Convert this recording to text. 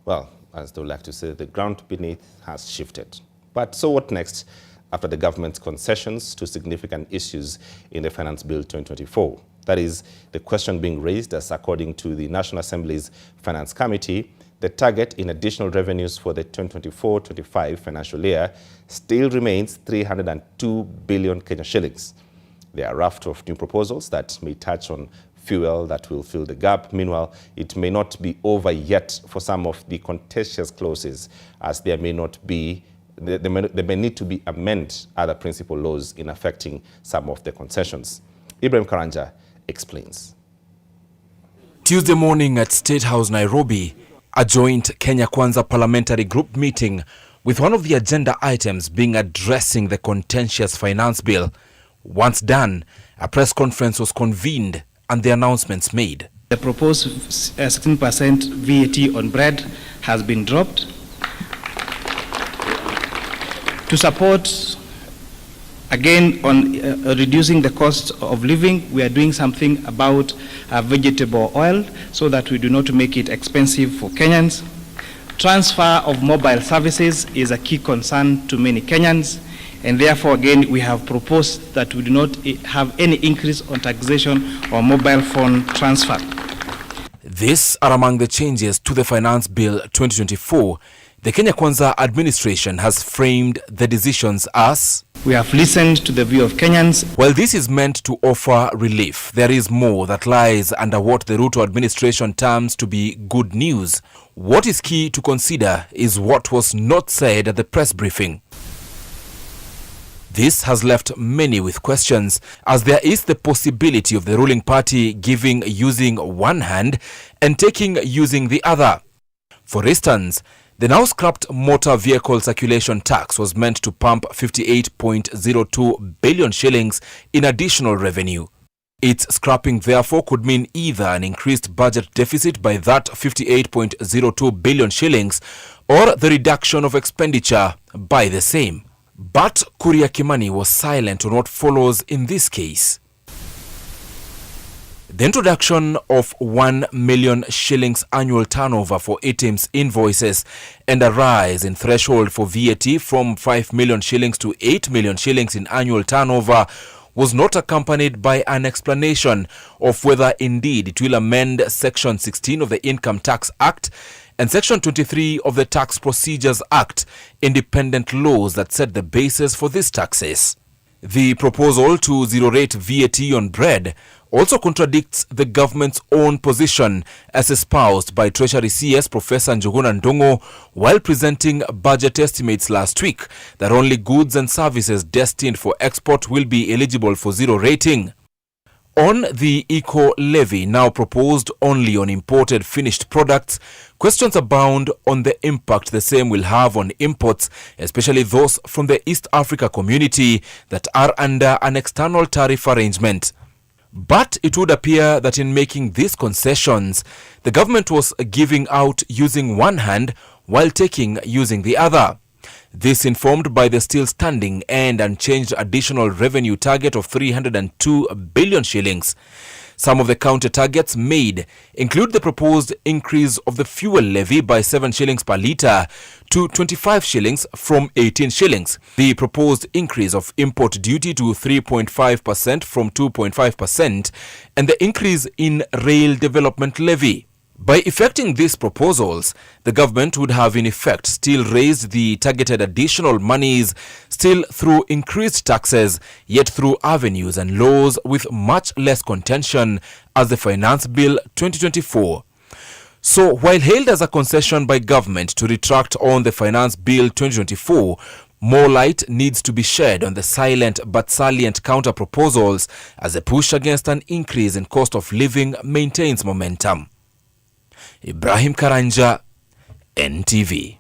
Well, as they would like to say, the ground beneath has shifted. But so what next after the government's concessions to significant issues in the Finance Bill 2024? That is the question being raised, as according to the National Assembly's Finance Committee, the target in additional revenues for the 2024-25 financial year still remains 302 billion Kenya shillings. There are a raft of new proposals that may touch on fuel that will fill the gap. Meanwhile, it may not be over yet for some of the contentious clauses, as there may not be there may need to be amend other principal laws in affecting some of the concessions. Ibrahim Karanja explains. Tuesday morning at State House, Nairobi, a joint Kenya Kwanza parliamentary group meeting with one of the agenda items being addressing the contentious finance bill. Once done, a press conference was convened and the announcements made. The proposed 16% VAT on bread has been dropped. To support, again, on reducing the cost of living, we are doing something about vegetable oil so that we do not make it expensive for Kenyans. Transfer of mobile services is a key concern to many Kenyans, and therefore, again, we have proposed that we do not have any increase on taxation or mobile phone transfer. These are among the changes to the Finance Bill 2024. The Kenya Kwanza administration has framed the decisions as: we have listened to the view of Kenyans. While this is meant to offer relief, there is more that lies under what the Ruto administration terms to be good news. What is key to consider is what was not said at the press briefing. This has left many with questions, as there is the possibility of the ruling party giving using one hand and taking using the other. For instance, the now scrapped motor vehicle circulation tax was meant to pump 58.02 billion shillings in additional revenue. Its scrapping therefore could mean either an increased budget deficit by that 58.02 billion shillings or the reduction of expenditure by the same. But Kuria Kimani was silent on what follows in this case. The introduction of 1 million shillings annual turnover for ATMs invoices and a rise in threshold for VAT from 5 million shillings to 8 million shillings in annual turnover was not accompanied by an explanation of whether indeed it will amend Section 16 of the Income Tax Act and Section 23 of the Tax Procedures Act, independent laws that set the basis for these taxes. The proposal to zero-rate VAT on bread also contradicts the government's own position as espoused by Treasury CS Professor Njuguna Ndung'u while presenting budget estimates last week that only goods and services destined for export will be eligible for zero rating. On the eco-levy, now proposed only on imported finished products, questions abound on the impact the same will have on imports, especially those from the East Africa community that are under an external tariff arrangement. But it would appear that in making these concessions, the government was giving out using one hand while taking using the other. This informed by the still standing and unchanged additional revenue target of 302 billion shillings. Some of the counter targets made include the proposed increase of the fuel levy by 7 shillings per litre to 25 shillings from 18 shillings, the proposed increase of import duty to 3.5% from 2.5%, and the increase in rail development levy. By effecting these proposals, the government would have in effect still raised the targeted additional monies still through increased taxes, yet through avenues and laws with much less contention as the Finance Bill 2024. So while hailed as a concession by government to retract on the Finance Bill 2024, more light needs to be shed on the silent but salient counter-proposals as the push against an increase in cost of living maintains momentum. Ibrahim Karanja, NTV.